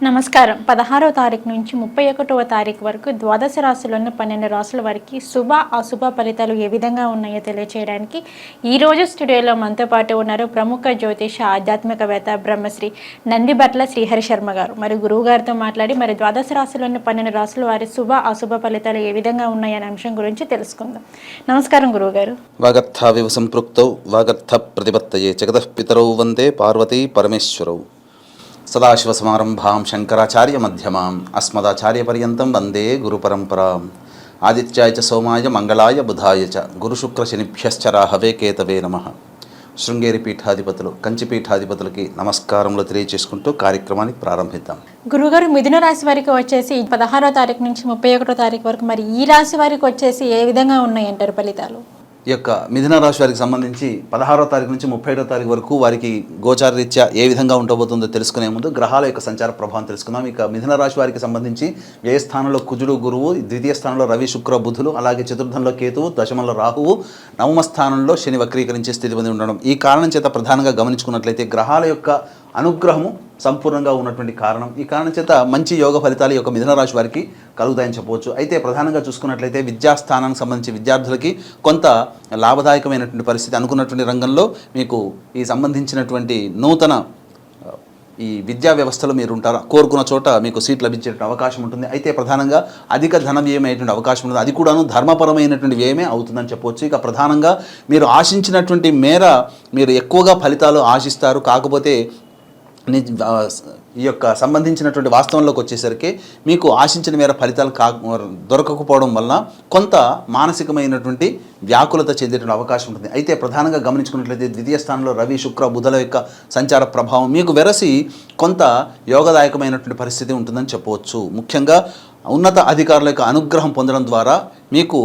నమస్కారం. 16వ తారీఖు నుంచి 31వ తారీఖు వరకు ద్వాదశ రాశుల్లోని 12 రాశుల వారికి శుభ అశుభ ఫలితాలు ఏ విధంగా ఉన్నాయో తెలియచేయడానికి ఈరోజు స్టూడియోలో మనతో పాటు ఉన్నారు ప్రముఖ జ్యోతిష ఆధ్యాత్మికవేత్త బ్రహ్మశ్రీ నందిబట్ల శ్రీహరి శర్మ గారు. మరి గురువు గారితో మాట్లాడి మరి ద్వాదశ రాశుల్లోని 12 రాశుల వారి శుభ అశుభ ఫలితాలు ఏ విధంగా ఉన్నాయనే అంశం గురించి తెలుసుకుందాం. నమస్కారం గురువు గారు. వాగర్థావివ సంపృక్తౌ వాగర్థ ప్రతిపత్తయే జగతః పితరౌ వందే పార్వతీ పరమేశ్వరౌ సదాశివసమారంభాం శంకరాచార్య మధ్యమాం అస్మదాచార్యపర్యంతం వందే గురుపరంపరాం ఆదిత్యాయ చ సోమాయ మంగళాయ బుధాయ చ గురుశుక్రశనిభ్యశ్చ రాహవే కేతవే నమః. శృంగేరి పీఠాధిపతులు కంచి పీఠాధిపతులకి నమస్కారములు తెలియజేసుకుంటూ కార్యక్రమాన్ని ప్రారంభిద్దాం. గురుగారు, మిథున రాశి వారికి వచ్చేసి 16వ తారీఖు నుంచి 31వ తారీఖు వరకు మరి ఈ రాశి వారికి వచ్చేసి ఏ విధంగా ఉన్నాయంటారు ఫలితాలు? ఈ యొక్క మిథున రాశి వారికి సంబంధించి 16వ తారీఖు నుంచి 31వ తారీఖు వరకు వారికి గోచార రీత్యా ఏ విధంగా ఉండబోతుందో తెలుసుకునే ముందు గ్రహాల యొక్క సంచార ప్రభావం తెలుసుకుందాం. ఇక మిథున రాశి వారికి సంబంధించి వ్యయ స్థానంలో కుజుడు గురువు, ద్వితీయ స్థానంలో రవి శుక్ర బుధులు, అలాగే చతుర్థంలో కేతువు, దశమంలో రాహువు, నవమ స్థానంలో శని వక్రీకరించే స్థితి పొంది ఉండడం. ఈ కారణం చేత ప్రధానంగా గమనించుకున్నట్లయితే గ్రహాల యొక్క అనుగ్రహము సంపూర్ణంగా ఉన్నటువంటి కారణం. ఈ కారణం చేత మంచి యోగ ఫలితాలు ఈ యొక్క మిథున రాశి వారికి కలుగుతాయని చెప్పవచ్చు. అయితే ప్రధానంగా చూసుకున్నట్లయితే విద్యాస్థానానికి సంబంధించి విద్యార్థులకి కొంత లాభదాయకమైనటువంటి పరిస్థితి, అనుకున్నటువంటి రంగంలో మీకు ఈ సంబంధించినటువంటి నూతన ఈ విద్యా వ్యవస్థలో మీరు ఉంటారు, కోరుకున్న చోట మీకు సీట్ లభించేటువంటి అవకాశం ఉంటుంది. అయితే ప్రధానంగా అధిక ధన వ్యయమైనటువంటి అవకాశం ఉంటుంది, అది కూడాను ధర్మపరమైనటువంటి వ్యయమే అవుతుందని చెప్పవచ్చు. ఇక ప్రధానంగా మీరు ఆశించినటువంటి మేర మీరు ఎక్కువగా ఫలితాలు ఆశిస్తారు, కాకపోతే ఈ యొక్క సంబంధించినటువంటి వాస్తవంలోకి వచ్చేసరికి మీకు ఆశించిన మేర ఫలితాలు దొరకకపోవడం వలన కొంత మానసికమైనటువంటి వ్యాకులత చెందేటువంటి అవకాశం ఉంటుంది. అయితే ప్రధానంగా గమనించుకున్నట్లయితే ద్వితీయ స్థానంలో రవి శుక్ర బుధుల యొక్క సంచార ప్రభావం మీకు వెరసి కొంత యోగదాయకమైనటువంటి పరిస్థితి ఉంటుందని చెప్పవచ్చు. ముఖ్యంగా ఉన్నత అధికారుల యొక్క అనుగ్రహం పొందడం ద్వారా మీకు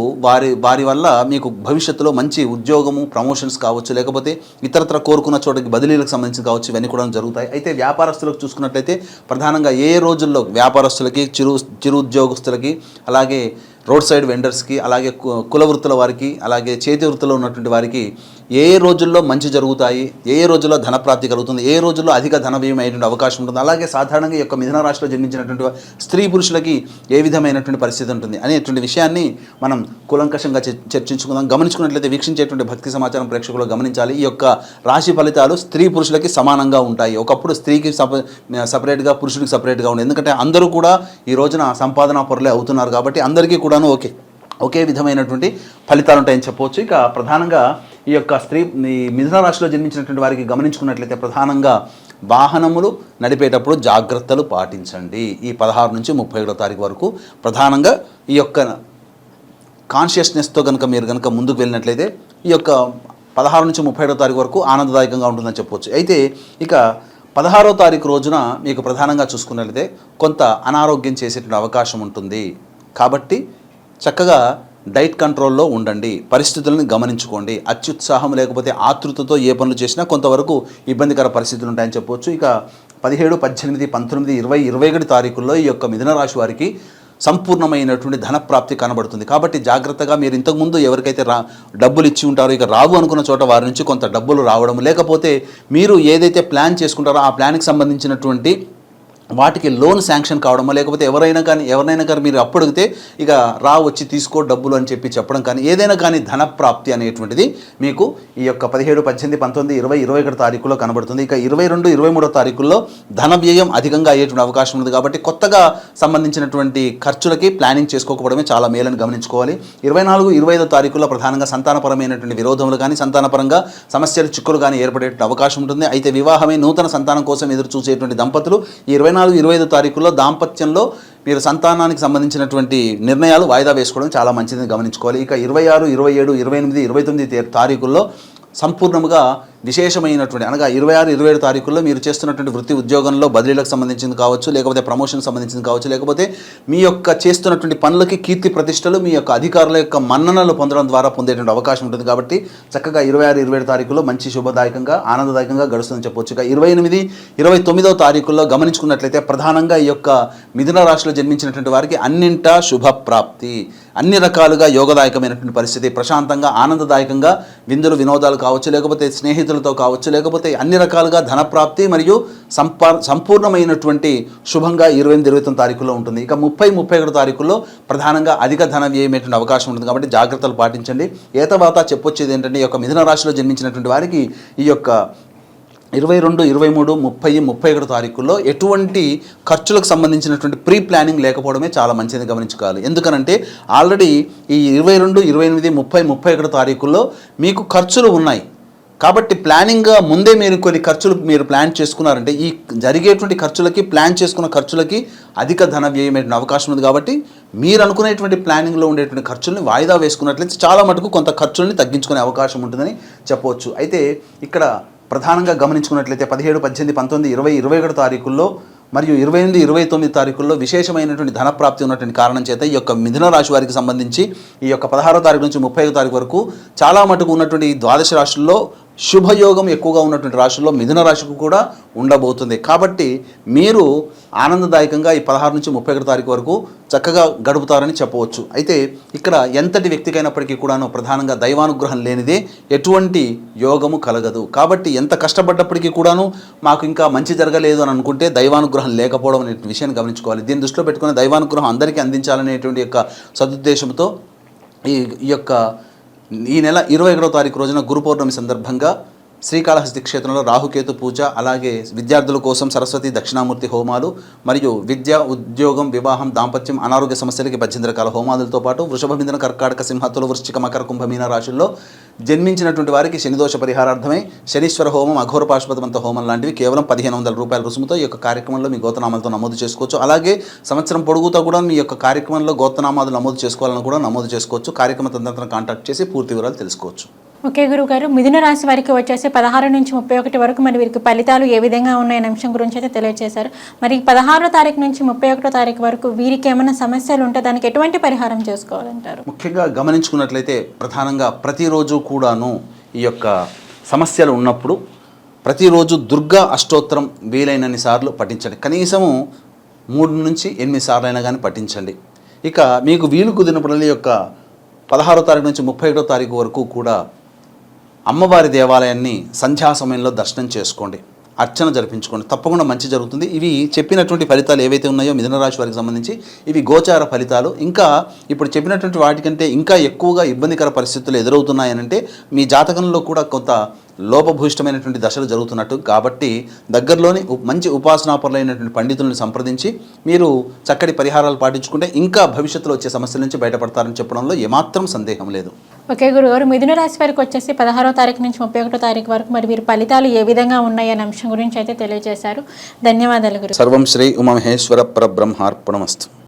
వారి వల్ల మీకు భవిష్యత్తులో మంచి ఉద్యోగము, ప్రమోషన్స్ కావచ్చు, లేకపోతే ఇతరత్ర కోరుకున్న చోటకి బదిలీలకు సంబంధించి కావచ్చు, ఇవన్నీ కూడా జరుగుతాయి. అయితే వ్యాపారస్తులకు చూసుకున్నట్లయితే ప్రధానంగా ఏ రోజుల్లో వ్యాపారస్తులకి, చిరు ఉద్యోగస్తులకి, అలాగే రోడ్ సైడ్ వెండర్స్కి, అలాగే కుల వృత్తుల వారికి, అలాగే చేతి వృత్తిలో ఉన్నటువంటి వారికి ఏ రోజుల్లో మంచి జరుగుతాయి, ఏ రోజుల్లో ధనప్రాప్తి కలుగుతుంది, ఏ రోజుల్లో అధిక ధన వ్యయం అయ్యేటువంటి అవకాశం ఉంటుంది, అలాగే సాధారణంగా ఈ యొక్క మిథున రాశిలో జన్మించినటువంటి స్త్రీ పురుషులకి ఏ విధమైనటువంటి పరిస్థితి ఉంటుంది అనేటువంటి విషయాన్ని మనం కూలంకషంగా చర్చించుకుందాం. గమనించుకున్నట్లయితే వీక్షించేటువంటి భక్తి సమాచారం ప్రేక్షకులు గమనించాలి. ఈ యొక్క రాశి ఫలితాలు స్త్రీ పురుషులకి సమానంగా ఉంటాయి. ఒకప్పుడు స్త్రీకి సపరేట్గా, పురుషుడికి సపరేట్గా ఉండేది. ఎందుకంటే అందరూ కూడా ఈ రోజున సంపాదనా పరులే అవుతున్నారు కాబట్టి అందరికీ కూడాను ఒకే విధమైనటువంటి ఫలితాలు ఉంటాయని చెప్పవచ్చు. ఇక ప్రధానంగా ఈ యొక్క ఈ మిథున రాశిలో జన్మించినటువంటి వారికి గమనించుకున్నట్లయితే ప్రధానంగా వాహనములు నడిపేటప్పుడు జాగ్రత్తలు పాటించండి. ఈ 16 నుంచి 31వ తారీఖు వరకు ప్రధానంగా ఈ యొక్క కాన్షియస్నెస్తో మీరు ముందుకు వెళ్ళినట్లయితే ఈ యొక్క 16 నుంచి 31వ తారీఖు వరకు ఆనందదాయకంగా ఉంటుందని చెప్పవచ్చు. అయితే ఇక 16వ తారీఖు రోజున మీకు ప్రధానంగా చూసుకున్నట్లయితే కొంత అనారోగ్యం చేసేటువంటి అవకాశం ఉంటుంది. కాబట్టి చక్కగా డైట్ కంట్రోల్లో ఉండండి, పరిస్థితులను గమనించుకోండి. అత్యుత్సాహం లేకపోతే ఆతృతతో ఏ పనులు చేసినా కొంతవరకు ఇబ్బందికర పరిస్థితులు ఉంటాయని చెప్పవచ్చు. ఇక 17, 18, 19, 20, 21 తారీఖుల్లో ఈ యొక్క మిథున రాశి వారికి సంపూర్ణమైనటువంటి ధనప్రాప్తి కనబడుతుంది. కాబట్టి జాగ్రత్తగా మీరు ఇంతకుముందు ఎవరికైతే డబ్బులు ఇచ్చి ఉంటారో ఇక రావు అనుకున్న చోట వారి నుంచి కొంత డబ్బులు రావడం, లేకపోతే మీరు ఏదైతే ప్లాన్ చేసుకుంటారో ఆ ప్లాన్కి సంబంధించినటువంటి వాటికి లోన్ శాంక్షన్ కావడమో, లేకపోతే ఎవరైనా కానీ మీరు అప్పు అడిగితే ఇక వచ్చి తీసుకో డబ్బులు అని చెప్పడం కానీ, ఏదైనా కానీ ధనప్రాప్తి అనేటువంటిది మీకు ఈ యొక్క 17, 18, 19, 20, 21 తారీఖులో కనబడుతుంది. ఇక 22, 23 తారీఖుల్లో ధన వ్యయం అధికంగా అయ్యేటువంటి అవకాశం ఉంది. కాబట్టి కొత్తగా సంబంధించినటువంటి ఖర్చులకి ప్లానింగ్ చేసుకోకపోవడమే చాలా మేలని గమనించుకోవాలి. 24, 25 తారీఖుల్లో ప్రధానంగా సంతానపరమైనటువంటి విరోధములు కానీ, సంతానపరంగా సమస్యలు, చిక్కులు కానీ ఏర్పడేటువంటి అవకాశం ఉంటుంది. అయితే వివాహమై నూతన సంతానం కోసం ఎదురు చూసేటువంటి దంపతులు 24, 25 తారీఖుల్లో దాంపత్యంలో మీరు సంతానానికి సంబంధించినటువంటి నిర్ణయాలు వాయిదా వేసుకోవడం చాలా మంచిదని గమనించుకోవాలి. ఇక 26, 27, 28, 29 తారీఖుల్లో సంపూర్ణంగా విశేషమైనటువంటి అనగా 26, 27 తారీఖుల్లో మీరు చేస్తున్నటువంటి వృత్తి ఉద్యోగంలో బదిలీలకు సంబంధించింది కావచ్చు, లేకపోతే ప్రమోషన్ సంబంధించింది కావచ్చు, లేకపోతే మీ యొక్క చేస్తున్నటువంటి పనులకి కీర్తి ప్రతిష్టలు మీ యొక్క అధికారుల యొక్క మన్ననలు పొందడం ద్వారా పొందేటువంటి అవకాశం ఉంటుంది. కాబట్టి చక్కగా 26, 27 తారీఖుల్లో మంచి శుభదాయకంగా, ఆనందదాయకంగా గడుస్తుందని చెప్పవచ్చు. ఇక 28, 29 తారీఖుల్లో గమనించుకున్నట్లయితే ప్రధానంగా ఈ యొక్క మిథున రాశిలో జన్మించినటువంటి వారికి అన్నింటా శుభప్రాప్తి, అన్ని రకాలుగా యోగదాయకమైనటువంటి పరిస్థితి, ప్రశాంతంగా ఆనందదాయకంగా విందులు వినోదాలు కావచ్చు, లేకపోతే స్నేహితులు స్నేహితులతో కావచ్చు, లేకపోతే అన్ని రకాలుగా ధనప్రాప్తి మరియు సంపూర్ణమైనటువంటి శుభంగా 28-29 తారీఖుల్లో ఉంటుంది. ఇక 30-31 తారీఖుల్లో ప్రధానంగా అధిక ధన వ్యయమైనటువంటి అవకాశం ఉంటుంది కాబట్టి జాగ్రత్తలు పాటించండి. ఏ తర్వాత చెప్పొచ్చేది ఏంటంటే, ఈ యొక్క మిథున రాశిలో జన్మించినటువంటి వారికి ఈ యొక్క 22, 23, 30, 31 తారీఖుల్లో ఎటువంటి ఖర్చులకు సంబంధించినటువంటి ప్రీ ప్లానింగ్ లేకపోవడమే చాలా మంచిది గమనించుకోవాలి. ఎందుకనంటే ఆల్రెడీ ఈ 22, 28, 30, 31 తారీఖుల్లో మీకు ఖర్చులు ఉన్నాయి కాబట్టి ప్లానింగ్గా ముందే మీరు కొన్ని ఖర్చులు మీరు ప్లాన్ చేసుకున్నారంటే ఈ జరిగేటువంటి ఖర్చులకి ప్లాన్ చేసుకున్న ఖర్చులకి అధిక ధన వ్యయమైన అవకాశం ఉంది. కాబట్టి మీరు అనుకునేటువంటి ప్లానింగ్లో ఉండేటువంటి ఖర్చుల్ని వాయిదా వేసుకున్నట్లయితే చాలా మటుకు కొంత ఖర్చుల్ని తగ్గించుకునే అవకాశం ఉంటుందని చెప్పవచ్చు. అయితే ఇక్కడ ప్రధానంగా గమనించుకున్నట్లయితే 17, 18, 19, 20, 21 తారీఖుల్లో మరియు 28, 29 తారీఖుల్లో విశేషమైనటువంటి ధనప్రాప్తి ఉన్నటువంటి కారణం చేత ఈ యొక్క మిథున రాశి వారికి సంబంధించి ఈ యొక్క 16వ తారీఖు నుంచి 30వ తారీఖు వరకు చాలా మటుకు ఉన్నటువంటి ఈ ద్వాదశ రాశుల్లో శుభయోగం ఎక్కువగా ఉన్నటువంటి రాశుల్లో మిథున రాశికి కూడా ఉండబోతుంది. కాబట్టి మీరు ఆనందదాయకంగా ఈ 16 నుంచి 31 తారీఖు వరకు చక్కగా గడుపుతారని చెప్పవచ్చు. అయితే ఇక్కడ ఎంతటి వ్యక్తికైనప్పటికీ కూడాను ప్రధానంగా దైవానుగ్రహం లేనిదే ఎటువంటి యోగము కలగదు. కాబట్టి ఎంత కష్టపడ్డప్పటికీ కూడాను మాకు ఇంకా మంచి జరగలేదు అని అనుకుంటే దైవానుగ్రహం లేకపోవడం అనే విషయాన్ని గమనించుకోవాలి. దీన్ని దృష్టిలో పెట్టుకుని దైవానుగ్రహం అందరికీ అందించాలనేటువంటి యొక్క సదుద్దేశంతో ఈ యొక్క ఈ నెల 21వ తారీఖు రోజున గురు పౌర్ణమి సందర్భంగా శ్రీకాళహస్తి క్షేత్రంలో రాహుకేతు పూజ, అలాగే విద్యార్థుల కోసం సరస్వతి దక్షిణామూర్తి హోమాలు మరియు విద్య, ఉద్యోగం, వివాహం, దాంపత్యం, అనారోగ్య సమస్యలకి 18 రకాల హోమాలతో పాటు వృషభ, మిథున, కర్కాటక, సింహ, తుల, వృశ్చిక, మకర, కుంభ, మీన రాశుల్లో జన్మించినటువంటి వారికి శనిదోష పరిహారార్థమై శనీశ్వర హోమం, అఘోర పాశుపతమంత హోమం లాంటివి కేవలం 1500 రూపాయల రుసుముతో ఈ యొక్క కార్యక్రమంలో మీ గోత్రనామాలతో నమోదు చేసుకోవచ్చు. అలాగే సంవత్సరం పొడుగుతో కూడా మీ యొక్క కార్యక్రమంలో గోత్రనామాలు నమోదు చేసుకోవాలని కూడా నమోదు చేసుకోవచ్చు. కార్యక్రమ తదనంతరం కాంటాక్ట్ చేసి పూర్తి వివరాలు తెలుసుకోవచ్చు. ఓకే గురుగారు, మిథున రాశి వారికి వచ్చేసి 16 నుంచి 31 వరకు మరి వీరికి ఫలితాలు ఏ విధంగా ఉన్నాయనే అంశం గురించి అయితే తెలియజేశారు. మరి 16వ తారీఖు నుంచి 31వ తారీఖు వరకు వీరికి ఏమైనా సమస్యలు ఉంటే దానికి ఎటువంటి పరిహారం చేసుకోవాలంటారు? ముఖ్యంగా గమనించుకున్నట్లయితే ప్రధానంగా ప్రతిరోజు కూడాను ఈ యొక్క సమస్యలు ఉన్నప్పుడు ప్రతిరోజు దుర్గా అష్టోత్తరం వీలైనన్ని సార్లు పఠించండి. కనీసము 3 నుంచి 8 సార్లు అయినా కానీ పఠించండి. ఇక మీకు వీలు కుదిరినప్పుడు యొక్క 16వ తారీఖు నుంచి 31వ తారీఖు వరకు కూడా అమ్మవారి దేవాలయాన్ని సంధ్యా సమయంలో దర్శనం చేసుకోండి, అర్చన జరిపించుకోండి. తప్పకుండా మంచి జరుగుతుంది. ఇవి చెప్పినటువంటి ఫలితాలు ఏవైతే ఉన్నాయో మిథున రాశి వారికి సంబంధించి ఇవి గోచార ఫలితాలు. ఇంకా ఇప్పుడు చెప్పినటువంటి వాటికంటే ఇంకా ఎక్కువగా ఇబ్బందికర పరిస్థితులు ఎదురవుతున్నాయనంటే మీ జాతకంలో కూడా కొంత లోపభూయిష్టమైనటువంటి దశలు జరుగుతున్నట్టు. కాబట్టి దగ్గరలోని మంచి ఉపాసనాపరులైనటువంటి పండితులను సంప్రదించి మీరు చక్కటి పరిహారాలు పాటించుకుంటే ఇంకా భవిష్యత్తులో వచ్చే సమస్యల నుంచి బయటపడతారని చెప్పడంలో ఏమాత్రం సందేహం లేదు. ఓకే గురుగారు, మిథున రాశి వారికి వచ్చేసి 16వ తారీఖు నుంచి 31వ తారీఖు వరకు మరి వీరి ఫలితాలు ఏ విధంగా ఉన్నాయనే అంశం గురించి అయితే తెలియజేశారు. ధన్యవాదాలు గురు. సర్వం శ్రీ ఉమామహేశ్వర పరబ్రహ్మార్పణమస్తు.